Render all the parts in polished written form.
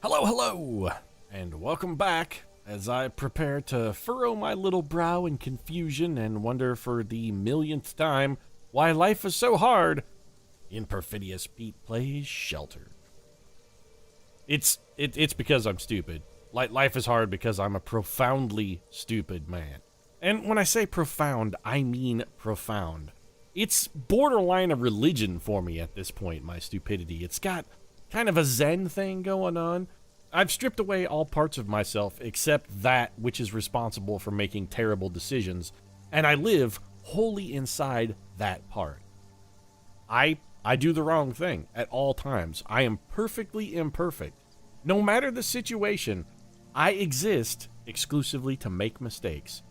Hello, hello, and welcome back as I prepare to furrow my little brow in confusion and wonder for the millionth time why life is so hard. In Perfidious, Pete plays Shelter. It's because I'm stupid. Life is hard because I'm a profoundly stupid man. And when I say profound, I mean profound. It's borderline a religion for me at this point, my stupidity. It's got kind of a Zen thing going on. I've stripped away all parts of myself except that which is responsible for making terrible decisions, and I live wholly inside that part. I do the wrong thing at all times. I am perfectly imperfect. No matter the situation, I exist exclusively to make mistakes.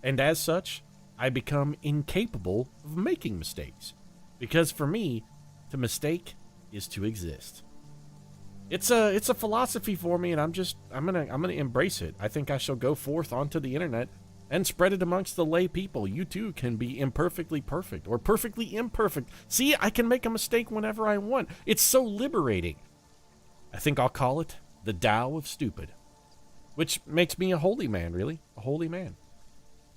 And as such, I become incapable of making mistakes. Because for me, to mistake is to exist. It's a philosophy for me, and I'm gonna embrace it. I think I shall go forth onto the internet and spread it amongst the lay people. You too can be imperfectly perfect or perfectly imperfect. See, I can make a mistake whenever I want. It's so liberating. I think I'll call it the Tao of Stupid, which makes me a holy man, really, a holy man.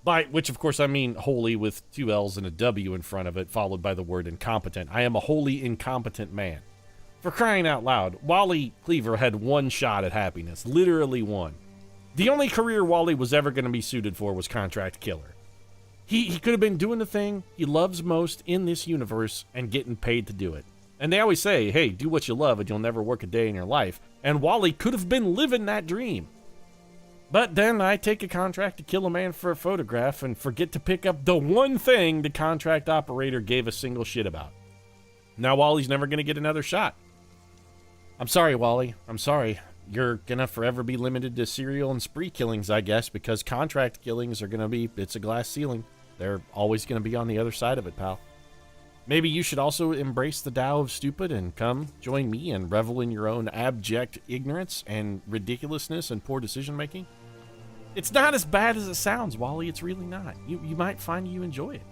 By which, of course, I mean holy with two L's and a W in front of it, followed by the word incompetent. I am a wholly incompetent man. For crying out loud, Wally Cleaver had one shot at happiness, literally one. The only career Wally was ever going to be suited for was contract killer. He could have been doing the thing he loves most in this universe and getting paid to do it. And they always say, hey, do what you love and you'll never work a day in your life. And Wally could have been living that dream. But then I take a contract to kill a man for a photograph and forget to pick up the one thing the contract operator gave a single shit about. Now Wally's never going to get another shot. I'm sorry, Wally. I'm sorry. You're gonna forever be limited to serial and spree killings, I guess, because contract killings are gonna be, it's a glass ceiling. They're always gonna be on the other side of it, pal. Maybe you should also embrace the Tao of Stupid and come join me and revel in your own abject ignorance and ridiculousness and poor decision-making. It's not as bad as it sounds, Wally. It's really not. You might find you enjoy it.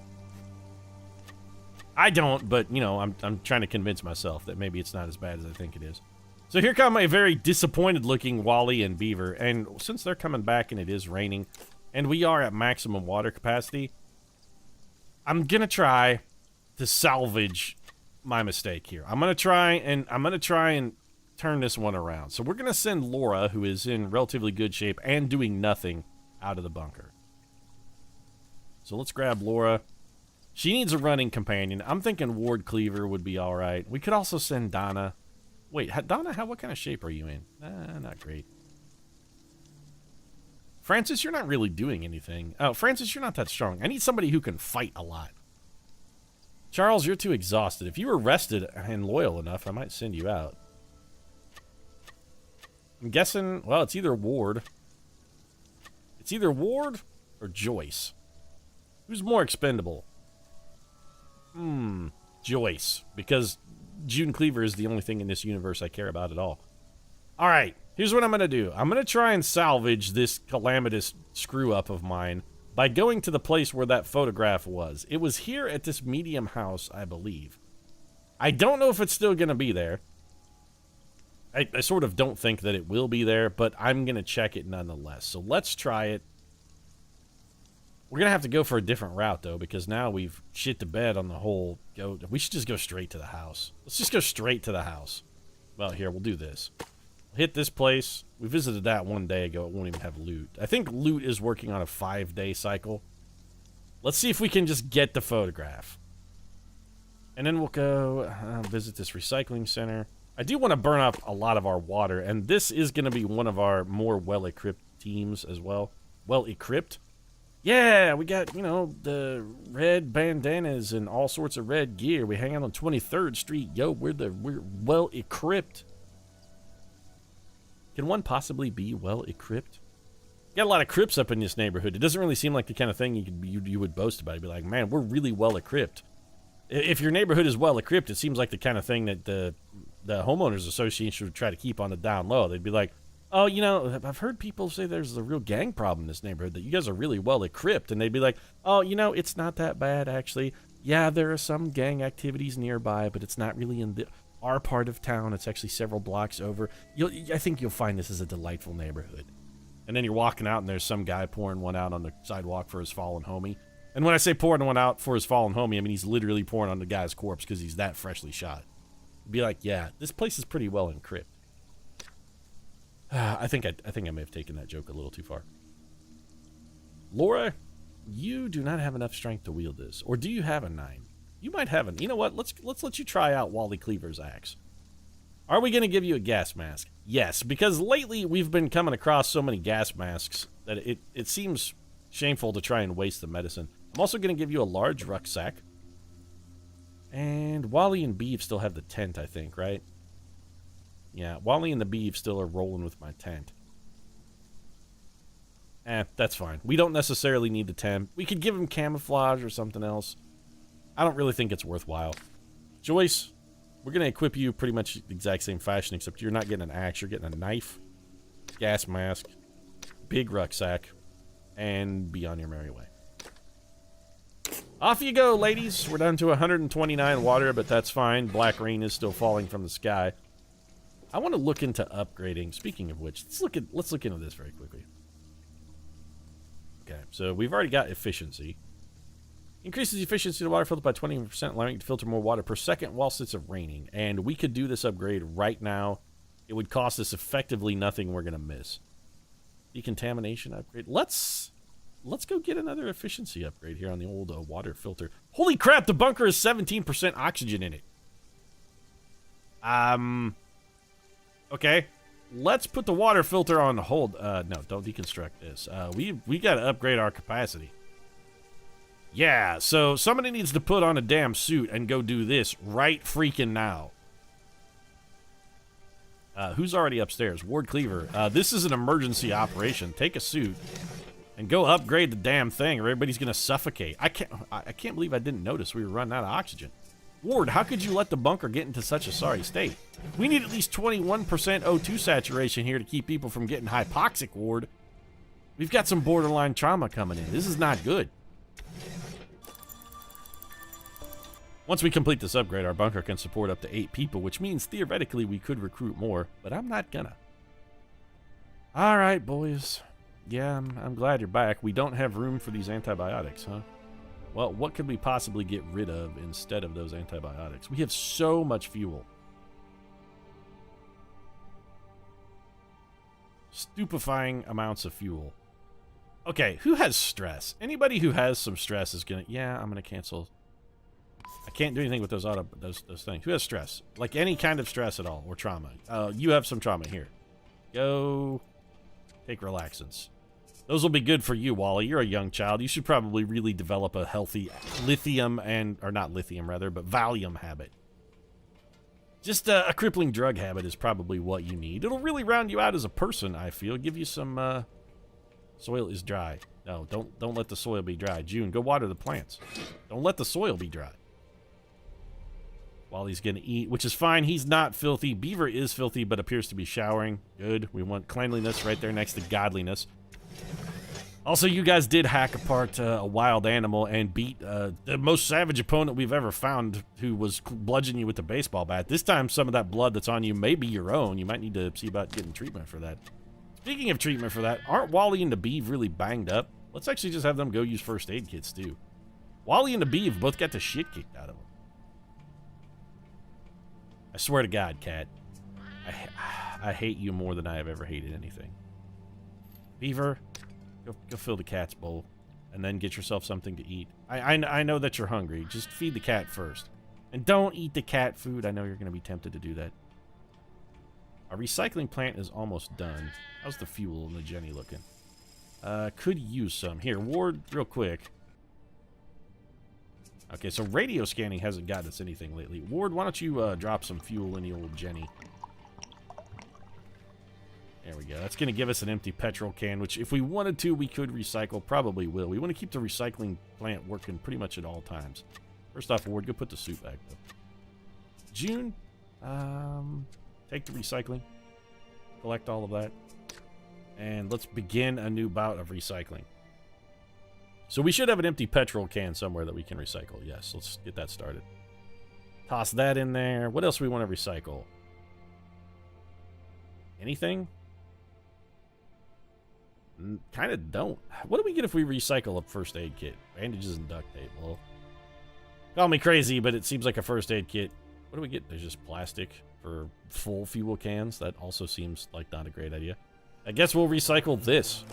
I don't, but, you know, I'm trying to convince myself that maybe it's not as bad as I think it is. So here come a very disappointed-looking Wally and Beaver, and since they're coming back and it is raining, and we are at maximum water capacity, I'm gonna try to salvage my mistake here. I'm gonna try and turn this one around. So we're gonna send Laura, who is in relatively good shape and doing nothing, out of the bunker. So let's grab Laura. She needs a running companion. I'm thinking Ward Cleaver would be all right. We could also send Donna. Wait, Donna, what kind of shape are you in? Not great. Francis, you're not really doing anything. Oh, Francis, you're not that strong. I need somebody who can fight a lot. Charles, you're too exhausted. If you were rested and loyal enough, I might send you out. I'm guessing, well, it's either Ward. It's either Ward or Joyce. Who's more expendable? Joyce, because June Cleaver is the only thing in this universe I care about at all. Alright, here's what I'm going to do. I'm going to try and salvage this calamitous screw-up of mine by going to the place where that photograph was. It was here at this medium house, I believe. I don't know if it's still going to be there. I sort of don't think that it will be there, but I'm going to check it nonetheless. So let's try it. We're going to have to go for a different route, though, because now we've shit the bed on the whole... We should just go straight to the house. Let's just go straight to the house. Well, here, we'll do this. We'll hit this place. We visited that one day ago. It won't even have loot. I think loot is working on a 5-day cycle. Let's see if we can just get the photograph. And then we'll go visit this recycling center. I do want to burn up a lot of our water, and this is going to be one of our more well-equipped teams as well. Well-equipped? Yeah, we got, you know, the red bandanas and all sorts of red gear. We hang out on 23rd Street. Yo, we're well-equipped. Can one possibly be well-equipped? Got a lot of Crips up in this neighborhood. It doesn't really seem like the kind of thing you would boast about. You'd be like, man, we're really well-equipped. If your neighborhood is well-equipped, it seems like the kind of thing that the homeowners association would try to keep on the down low. They'd be like, oh, you know, I've heard people say there's a real gang problem in this neighborhood, that you guys are really well-equipped. And they'd be like, oh, you know, it's not that bad, actually. Yeah, there are some gang activities nearby, but it's not really in the... our part of town. It's actually several blocks over. I think you'll find this is a delightful neighborhood. And then you're walking out, and there's some guy pouring one out on the sidewalk for his fallen homie. And when I say pouring one out for his fallen homie, I mean he's literally pouring on the guy's corpse because he's that freshly shot. Be like, yeah, this place is pretty well encrypted. I think I may have taken that joke a little too far. Laura, you do not have enough strength to wield this. Or do you have a 9? You might have an... You know what? Let's let you try out Wally Cleaver's axe. Are we going to give you a gas mask? Yes, because lately we've been coming across so many gas masks that it seems shameful to try and waste the medicine. I'm also going to give you a large rucksack. And Wally and Beeve still have the tent, I think, right? Yeah, Wally and the Beeve still are rolling with my tent. That's fine. We don't necessarily need the tent. We could give him camouflage or something else. I don't really think it's worthwhile. Joyce, we're going to equip you pretty much the exact same fashion, except you're not getting an axe. You're getting a knife, gas mask, big rucksack, and be on your merry way. Off you go, ladies. We're down to 129 water, but that's fine. Black rain is still falling from the sky. I want to look into upgrading. Speaking of which, let's look into this very quickly. Okay, so we've already got efficiency. Increases the efficiency of the water filter by 20%, allowing it to filter more water per second whilst it's raining. And we could do this upgrade right now. It would cost us effectively nothing we're going to miss. Decontamination upgrade. Let's go get another efficiency upgrade here on the old water filter. Holy crap, the bunker has 17% oxygen in it. Okay. Let's put the water filter on hold. No, don't deconstruct this. We got to upgrade our capacity. Yeah, so somebody needs to put on a damn suit and go do this right freaking now. Who's already upstairs? Ward Cleaver. This is an emergency operation. Take a suit and go upgrade the damn thing, or everybody's gonna suffocate. I can't believe I didn't notice we were running out of oxygen. Ward, how could you let the bunker get into such a sorry state? We need at least 21% O2 saturation here to keep people from getting hypoxic, Ward. We've got some borderline trauma coming in. This is not good. Once we complete this upgrade, our bunker can support up to 8 people, which means theoretically we could recruit more, but I'm not gonna. All right, boys. Yeah, I'm glad you're back. We don't have room for these antibiotics, huh? Well, what could we possibly get rid of instead of those antibiotics? We have so much fuel. Stupefying amounts of fuel. Okay, who has stress? Anybody who has some stress is gonna... Yeah, I'm gonna cancel... I can't do anything with those things. Who has stress? Like any kind of stress at all, or trauma. You have some trauma here. Go take relaxants. Those will be good for you, Wally. You're a young child. You should probably really develop a healthy lithium or not lithium rather, but Valium habit. Just a crippling drug habit is probably what you need. It'll really round you out as a person, I feel. Give you some, soil is dry. No, don't let the soil be dry. June, go water the plants. Don't let the soil be dry. While he's going to eat, which is fine. He's not filthy. Beaver is filthy, but appears to be showering. Good. We want cleanliness right there next to godliness. Also, you guys did hack apart a wild animal and beat the most savage opponent we've ever found, who was bludgeoning you with a baseball bat. This time, some of that blood that's on you may be your own. You might need to see about getting treatment for that. Speaking of treatment for that, aren't Wally and the Beeve really banged up? Let's actually just have them go use first aid kits, too. Wally and the Beeve both got the shit kicked out of them. I swear to God, Cat, I hate you more than I have ever hated anything. Beaver, go fill the cat's bowl, and then get yourself something to eat. I know that you're hungry. Just feed the cat first. And don't eat the cat food. I know you're going to be tempted to do that. Our recycling plant is almost done. How's the fuel and the Jenny looking? Could use some. Here, Ward, real quick. Okay, so radio scanning hasn't gotten us anything lately. Ward, why don't you drop some fuel in the old Jenny? There we go. That's going to give us an empty petrol can, which if we wanted to, we could recycle. Probably will. We want to keep the recycling plant working pretty much at all times. First off, Ward, go put the suit back, though. June, take the recycling. Collect all of that. And let's begin a new bout of recycling. So we should have an empty petrol can somewhere that we can recycle. Yes, let's get that started. Toss that in there. What else do we want to recycle? Anything? Kind of don't. What do we get if we recycle a first aid kit? Bandages and duct tape. Well, call me crazy, but it seems like a first aid kit. What do we get? There's just plastic for full fuel cans. That also seems like not a great idea. I guess we'll recycle this.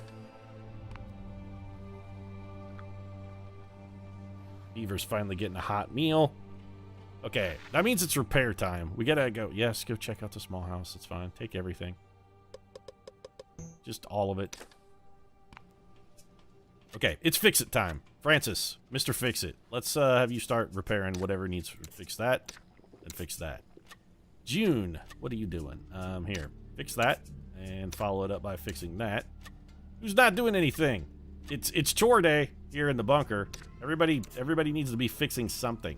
Beaver's finally getting a hot meal. Okay, that means it's repair time. We gotta go. Yes, go check out the small house. It's fine. Take everything. Just all of it. Okay, it's fix-it time. Francis, Mr. Fix-It. Let's have you start repairing whatever needs to fix that and fix that. June, what are you doing? Here, fix that and follow it up by fixing that. Who's not doing anything? It's chore day here in the bunker. Everybody needs to be fixing something.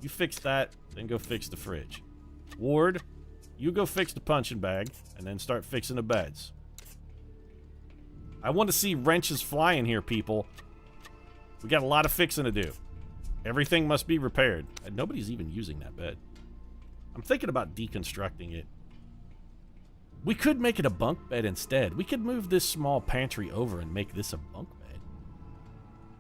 You fix that, then go fix the fridge. Ward, you go fix the punching bag and then start fixing the beds. I want to see wrenches flying here, people. We got a lot of fixing to do. Everything must be repaired. And nobody's even using that bed. I'm thinking about deconstructing it. We could make it a bunk bed instead. We could move this small pantry over and make this a bunk bed.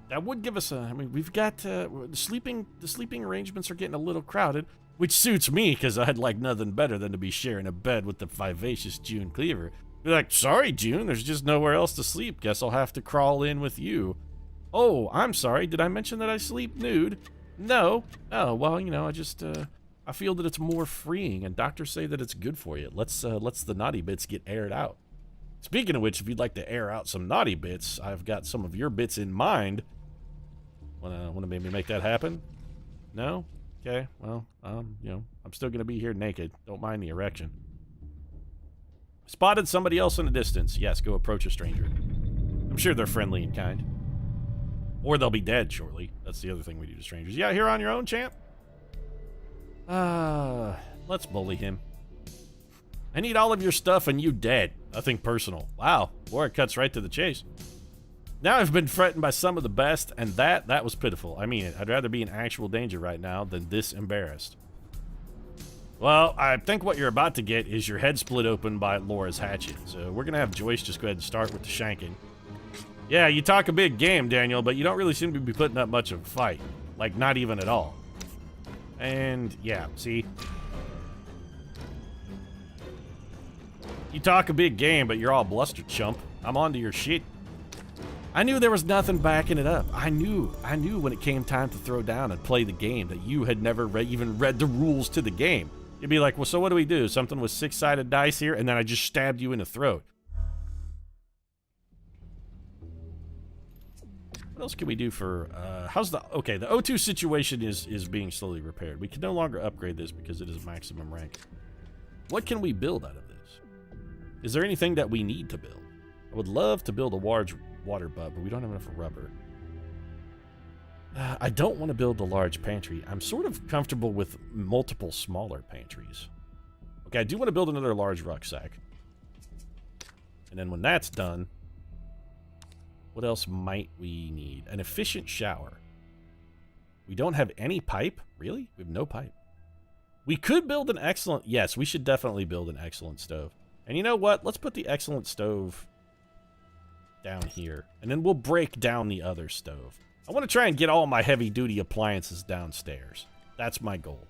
That would give us a... I mean, we've got... the sleeping arrangements are getting a little crowded, which suits me, because I'd like nothing better than to be sharing a bed with the vivacious June Cleaver. Be like, sorry, June, there's just nowhere else to sleep. Guess I'll have to crawl in with you. Oh, I'm sorry. Did I mention that I sleep nude? No. Oh, well, you know, I feel that it's more freeing, and doctors say that it's good for you. Let's the naughty bits get aired out. Speaking of which, if you'd like to air out some naughty bits, I've got some of your bits in mind. Wanna maybe make that happen? No? Okay, well, you know, I'm still gonna be here naked. Don't mind the erection. Spotted somebody else in the distance. Yes, go approach a stranger. I'm sure they're friendly and kind. Or they'll be dead shortly. That's the other thing we do to strangers. You out here on your own, champ? Let's bully him. I need all of your stuff and you dead. Nothing personal. Wow, boy, it cuts right to the chase. Now I've been threatened by some of the best, and that was pitiful. I mean it. I'd rather be in actual danger right now than this embarrassed. Well, I think what you're about to get is your head split open by Laura's hatchet. So we're going to have Joyce just go ahead and start with the shanking. Yeah, you talk a big game, Daniel, but you don't really seem to be putting up much of a fight. Like, not even at all. And, yeah, see? You talk a big game, but you're all bluster, chump. I'm onto your shit. I knew there was nothing backing it up. I knew when it came time to throw down and play the game that you had never even read the rules to the game. You'd be like, well, so what do we do? Something with 6-sided dice here? And then I just stabbed you in the throat. What else can we do for, okay, the O2 situation is being slowly repaired. We can no longer upgrade this because it is maximum rank. What can we build out of this? Is there anything that we need to build? I would love to build a large water butt, but we don't have enough rubber. I don't want to build a large pantry. I'm sort of comfortable with multiple smaller pantries. Okay, I do want to build another large rucksack. And then when that's done, what else might we need? An efficient shower. We don't have any pipe? Really? We have no pipe. We could build an excellent... Yes, we should definitely build an excellent stove. And you know what? Let's put the excellent stove down here. And then we'll break down the other stove. I want to try and get all my heavy-duty appliances downstairs. That's my goal.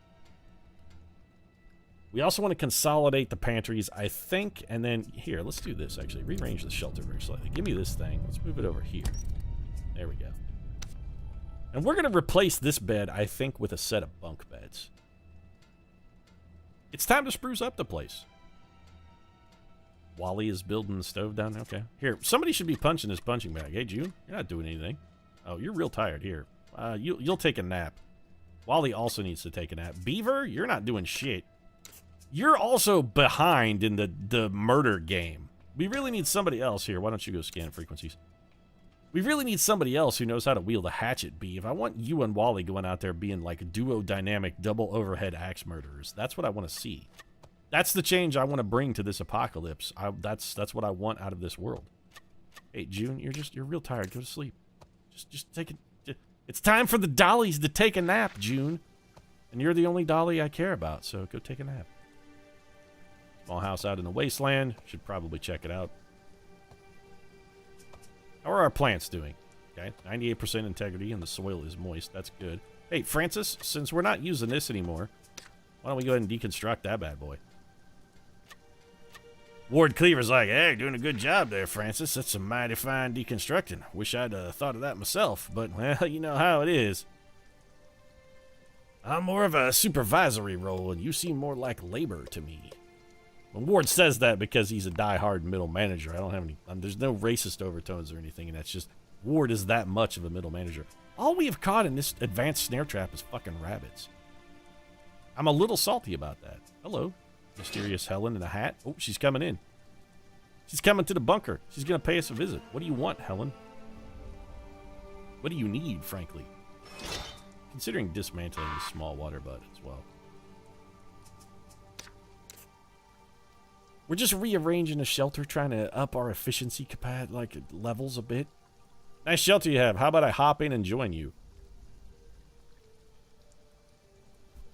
We also want to consolidate the pantries, I think. And then, here, let's do this, actually. Rearrange the shelter very slightly. Give me this thing. Let's move it over here. There we go. And we're going to replace this bed, I think, with a set of bunk beds. It's time to spruce up the place. Wally is building the stove down there. Okay. Here, somebody should be punching this punching bag. Hey, June, you're not doing anything. Oh, you're real tired. Here. You'll take a nap. Wally also needs to take a nap. Beaver, you're not doing shit. You're also behind in the murder game. We really need somebody else here. Why don't you go scan frequencies? We really need somebody else who knows how to wield a hatchet, Beav. I want you and Wally going out there being like duo-dynamic, double overhead axe murderers. That's what I want to see. That's the change I want to bring to this apocalypse. That's what I want out of this world. Hey, June, you're real tired. Go to sleep. Just take it. It's time for the dollies to take a nap, June. And you're the only dolly I care about, so go take a nap. Small house out in the wasteland. Should probably check it out. How are our plants doing? Okay, 98% integrity and the soil is moist. That's good. Hey, Francis, since we're not using this anymore, why don't we go ahead and deconstruct that bad boy? Ward Cleaver's like, hey, doing a good job there, Francis. That's some mighty fine deconstructing. Wish I'd thought of that myself, but, well, you know how it is. I'm more of a supervisory role, and you seem more like labor to me. Well, Ward says that because he's a die-hard middle manager. I don't have any... there's no racist overtones or anything, and that's just... Ward is that much of a middle manager. All we have caught in this advanced snare trap is fucking rabbits. I'm a little salty about that. Hello, mysterious Helen in a hat. Oh, she's coming in. She's coming to the bunker. She's going to pay us a visit. What do you want, Helen? What do you need, frankly? Considering dismantling the small water butt as well. We're just rearranging a shelter, trying to up our efficiency levels a bit. Nice shelter you have. How about I hop in and join you?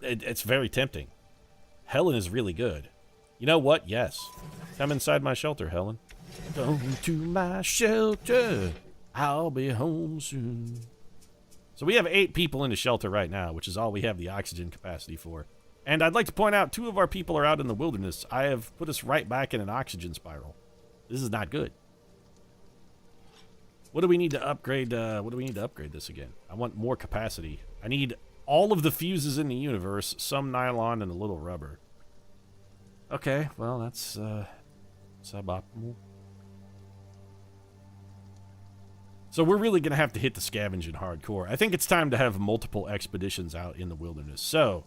It's very tempting. Helen is really good. You know what? Yes. Come inside my shelter, Helen. Come to my shelter. I'll be home soon. So we have 8 people in the shelter right now, which is all we have the oxygen capacity for. And I'd like to point out 2 of our people are out in the wilderness. I have put us right back in an oxygen spiral. This is not good. What do we need to upgrade? What do we need to upgrade this again? I want more capacity. I need all of the fuses in the universe, some nylon and a little rubber. Okay, well, that's suboptimal. So we're really going to have to hit the scavenging hardcore. I think it's time to have multiple expeditions out in the wilderness. So,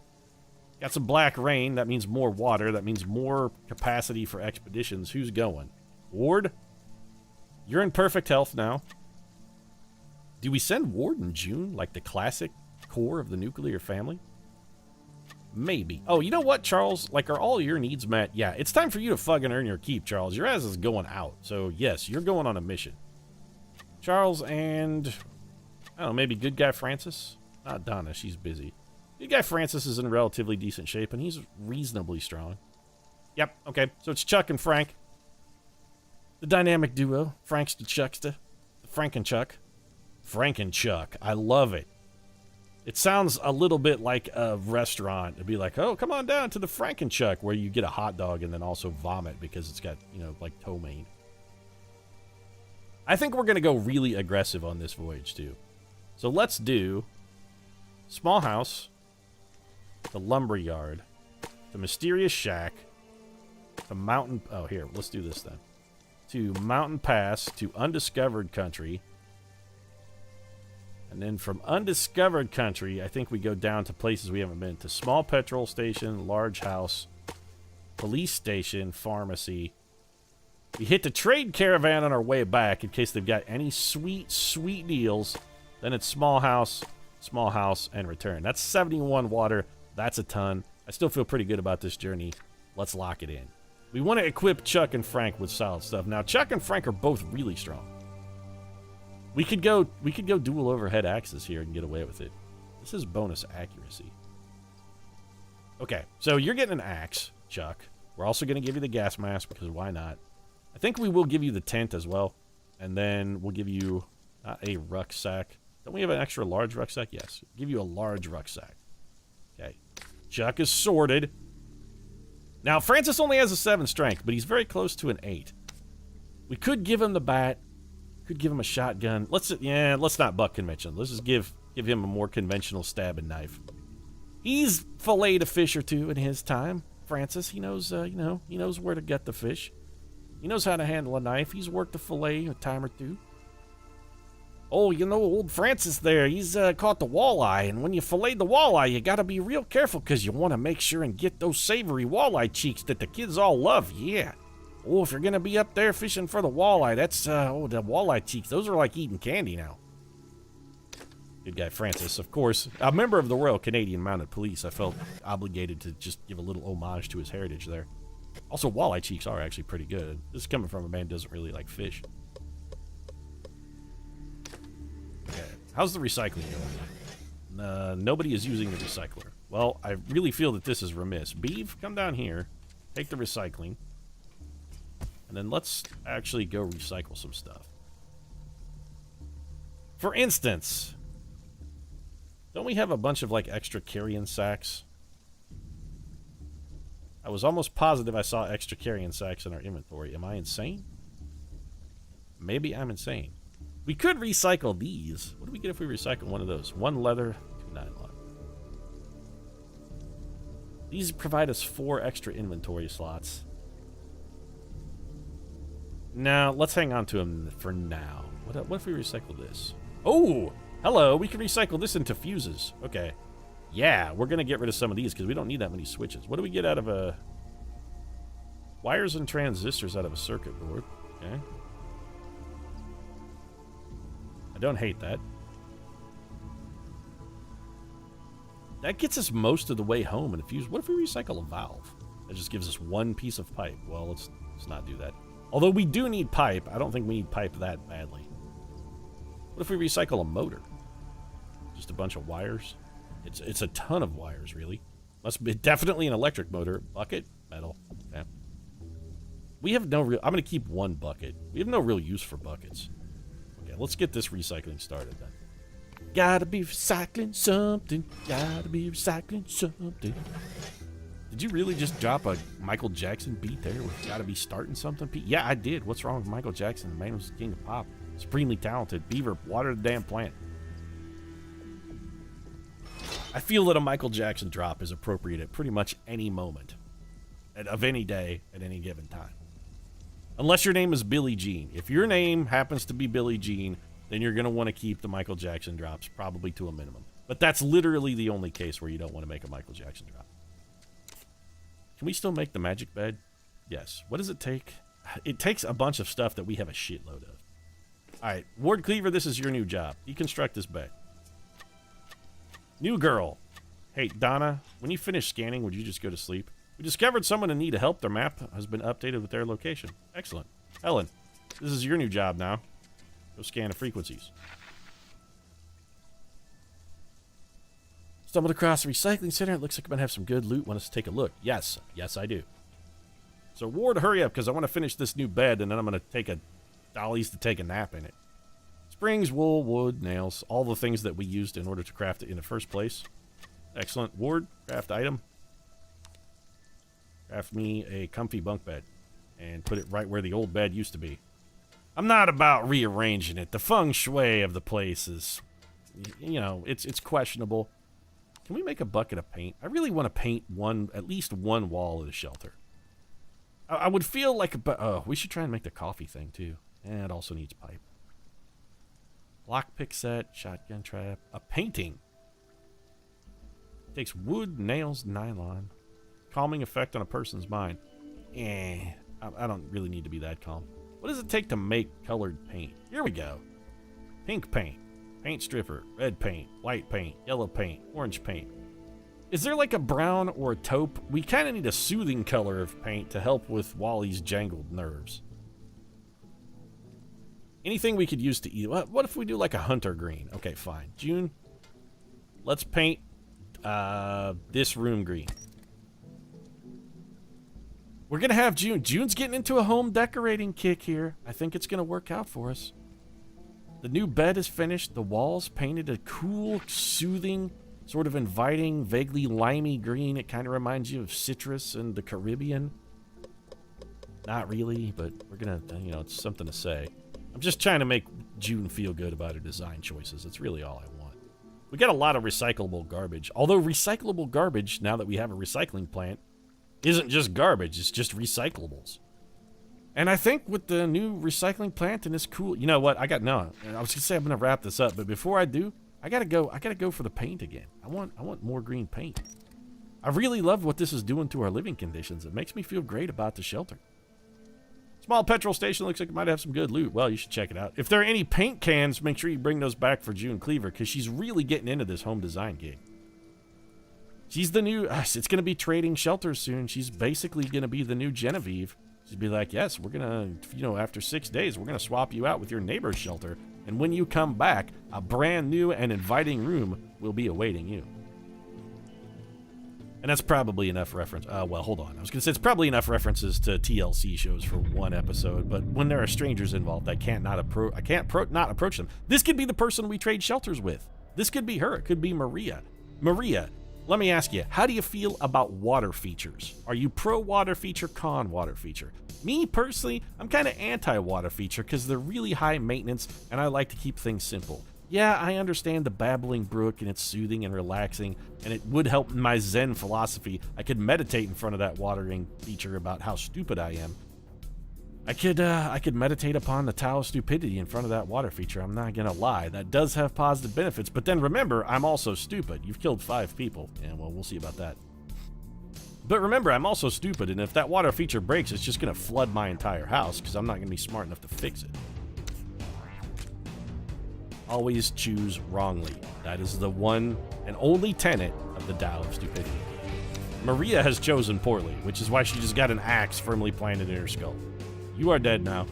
got some black rain. That means more water. That means more capacity for expeditions. Who's going? Ward? You're in perfect health now. Do we send Ward in June? Like the classic core of the nuclear family? Maybe. Oh, you know what, Charles? Like, are all your needs met? Yeah, it's time for you to fucking earn your keep, Charles. Your ass is going out. So, yes, you're going on a mission. Charles and... I don't know, maybe good guy Francis? Not Donna, she's busy. Good guy Francis is in relatively decent shape, and he's reasonably strong. Yep, okay. So it's Chuck and Frank. The dynamic duo. Frank's the Chucksta. The Frank and Chuck. Frank and Chuck. I love it. It sounds a little bit like a restaurant. It'd be like, oh, come on down to the Frank and Chuck, where you get a hot dog and then also vomit because it's got, you know, like ptomaine. I think we're going to go really aggressive on this voyage, too. So let's do small house, the lumber yard, the mysterious shack, the mountain... Oh, here, let's do this then. To mountain pass, to undiscovered country. And then from undiscovered country, I think we go down to places we haven't been. To small petrol station, large house, police station, pharmacy. We hit the trade caravan on our way back in case they've got any sweet, sweet deals. Then it's small house, and return. That's 71 water. That's a ton. I still feel pretty good about this journey. Let's lock it in. We want to equip Chuck and Frank with solid stuff. Now, Chuck and Frank are both really strong. We could go dual overhead axes here and get away with it. This is bonus accuracy. Okay, so you're getting an axe, Chuck. We're also going to give you the gas mask because why not? I think we will give you the tent as well. And then we'll give you not a rucksack. Don't we have an extra large rucksack? Yes. Give you a large rucksack. Okay. Chuck is sorted. Now, Francis only has a 7 strength, but he's very close to an 8. We could give him the bat. Could give him a shotgun. Let's not buck convention. Let's just give him a more conventional stabbing knife. He's filleted a fish or 2 in his time. Francis, he knows, he knows where to get the fish. He knows how to handle a knife. He's worked a fillet a time or 2. Oh, you know, old Francis there, he's caught the walleye, and when you fillet the walleye, you gotta be real careful because you want to make sure and get those savory walleye cheeks that the kids all love, yeah. Oh, if you're gonna be up there fishing for the walleye, that's, the walleye cheeks, those are like eating candy now. Good guy Francis, of course. A member of the Royal Canadian Mounted Police, I felt obligated to just give a little homage to his heritage there. Also, walleye cheeks are actually pretty good. This is coming from a man who doesn't really like fish. Okay, how's the recycling going? Nobody is using the recycler. Well, I really feel that this is remiss. Beeve, come down here. Take the recycling. And then let's actually go recycle some stuff. For instance, don't we have a bunch of, like, extra carrion sacks? I was almost positive I saw extra carrion sacks in our inventory. Am I insane? Maybe I'm insane. We could recycle these. What do we get if we recycle one of those? 1 leather, 2 nylon. These provide us 4 extra inventory slots. Now, let's hang on to them for now. What if we recycle this? Oh, hello. We can recycle this into fuses. Okay. Yeah, we're going to get rid of some of these because we don't need that many switches. What do we get out of a... Wires and transistors out of a circuit board. Okay. I don't hate that. That gets us most of the way home in a fuse. What if we recycle a valve? That just gives us 1 piece of pipe. Well, let's not do that. Although we do need pipe. I don't think we need pipe that badly. What if we recycle a motor? Just a bunch of wires? It's a ton of wires, really. Must be definitely an electric motor. Bucket? Metal. Okay. We have no real... I'm going to keep 1 bucket. We have no real use for buckets. Okay, let's get this recycling started then. Gotta be recycling something. Gotta be recycling something. Did you really just drop a Michael Jackson beat there with gotta be starting something? Yeah, I did. What's wrong with Michael Jackson? The man was the king of pop. Supremely talented. Beaver, water the damn plant. I feel that a Michael Jackson drop is appropriate at pretty much any moment. Of any day, at any given time. Unless your name is Billie Jean. If your name happens to be Billie Jean, then you're going to want to keep the Michael Jackson drops probably to a minimum. But that's literally the only case where you don't want to make a Michael Jackson drop. Can we still make the magic bed? Yes. What does it take? It takes a bunch of stuff that we have a shitload of. Alright, Ward Cleaver, this is your new job. Deconstruct this bed. New girl. Hey, Donna, when you finish scanning, would you just go to sleep? We discovered someone in need of help. Their map has been updated with their location. Excellent. Helen, this is your new job now. Go scan the frequencies. Stumbled across a recycling center. It looks like I'm going to have some good loot. Want us to take a look? Yes. Yes, I do. So, Ward, hurry up, because I want to finish this new bed, and then I'm going to take a dollies to take a nap in it. Springs, wool, wood, nails, all the things that we used in order to craft it in the first place. Excellent. Ward, craft item. Craft me a comfy bunk bed and put it right where the old bed used to be. I'm not about rearranging it. The feng shui of the place is, you know, it's questionable. Can we make a bucket of paint? I really want to paint at least one wall of the shelter. I would feel like we should try and make the coffee thing too. And it also needs pipe. Lockpick set, shotgun trap, a painting. Takes wood, nails, nylon. Calming effect on a person's mind. I don't really need to be that calm. What does it take to make colored paint? Here we go. Pink paint, paint stripper, red paint, white paint, yellow paint, orange paint. Is there like a brown or a taupe? We kind of need a soothing color of paint to help with Wally's jangled nerves. Anything we could use to eat. What if we do like a hunter green? Okay, fine. June, let's paint this room green. We're going to have June. June's getting into a home decorating kick here. I think it's going to work out for us. The new bed is finished. The walls painted a cool, soothing, sort of inviting, vaguely limey green. It kind of reminds you of citrus and the Caribbean. Not really, but we're going to, you know, it's something to say. I'm just trying to make June feel good about her design choices. That's really all I want. We got a lot of recyclable garbage. Although recyclable garbage, now that we have a recycling plant, isn't just garbage, it's just recyclables. And I think with the new recycling plant and this cool... You know what? I was going to say I'm going to wrap this up, but before I do, I got to go for the paint again. I want more green paint. I really love what this is doing to our living conditions. It makes me feel great about the shelter. Small petrol station looks like it might have some good loot. Well, you should check it out. If there are any paint cans, make sure you bring those back for June Cleaver, because she's really getting into this home design gig. She's the new... it's going to be trading shelters soon. She's basically going to be the new Genevieve. She'd be like, yes, we're going to, you know, after 6 days, we're going to swap you out with your neighbor's shelter. And when you come back, a brand new and inviting room will be awaiting you. And that's probably enough reference. Well, hold on. I was going to say it's probably enough references to TLC shows for one episode, but when there are strangers involved, I can't not approach them. This could be the person we trade shelters with. This could be her. It could be Maria. Maria, let me ask you, how do you feel about water features? Are you pro water feature, con water feature? Me, personally, I'm kind of anti-water feature because they're really high maintenance, and I like to keep things simple. Yeah, I understand the babbling brook, and it's soothing and relaxing, and it would help my Zen philosophy. I could meditate in front of that watering feature about how stupid I am. I could meditate upon the Tao of stupidity in front of that water feature. I'm not gonna lie. That does have positive benefits, but then remember, I'm also stupid. You've killed 5 people. Yeah, well, we'll see about that. But remember, I'm also stupid, and if that water feature breaks, it's just gonna flood my entire house, because I'm not gonna be smart enough to fix it. Always choose wrongly. That is the one and only tenet of the Tao of stupidity. Maria has chosen poorly, which is why she just got an axe firmly planted in her skull. You are dead now.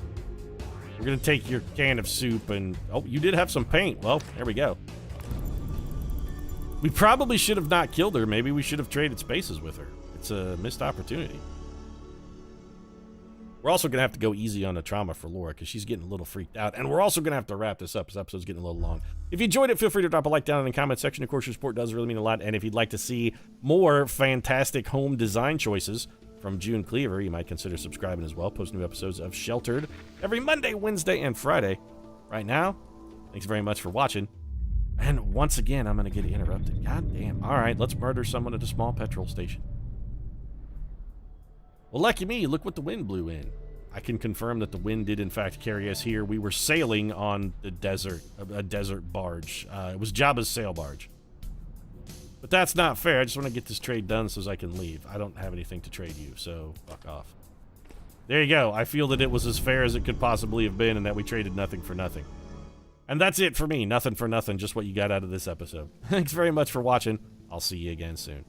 We're gonna take your can of soup and... Oh, you did have some paint. Well, there we go. We probably should have not killed her. Maybe we should have traded spaces with her. It's a missed opportunity. We're also going to have to go easy on the trauma for Laura because she's getting a little freaked out. And we're also going to have to wrap this up. This episode's getting a little long. If you enjoyed it, feel free to drop a like down in the comment section. Of course, your support does really mean a lot. And if you'd like to see more fantastic home design choices from June Cleaver, you might consider subscribing as well. Post new episodes of Sheltered every Monday, Wednesday, and Friday. Right now, thanks very much for watching. And once again, I'm going to get interrupted. God damn. All right, let's murder someone at a small petrol station. Well, lucky me, look what the wind blew in. I can confirm that the wind did in fact carry us here. We were sailing on the desert, a desert barge. It was Jabba's sail barge. But that's not fair. I just want to get this trade done so as I can leave. I don't have anything to trade you, so fuck off. There you go. I feel that it was as fair as it could possibly have been and that we traded nothing for nothing. And that's it for me. Nothing for nothing, just what you got out of this episode. Thanks very much for watching. I'll see you again soon.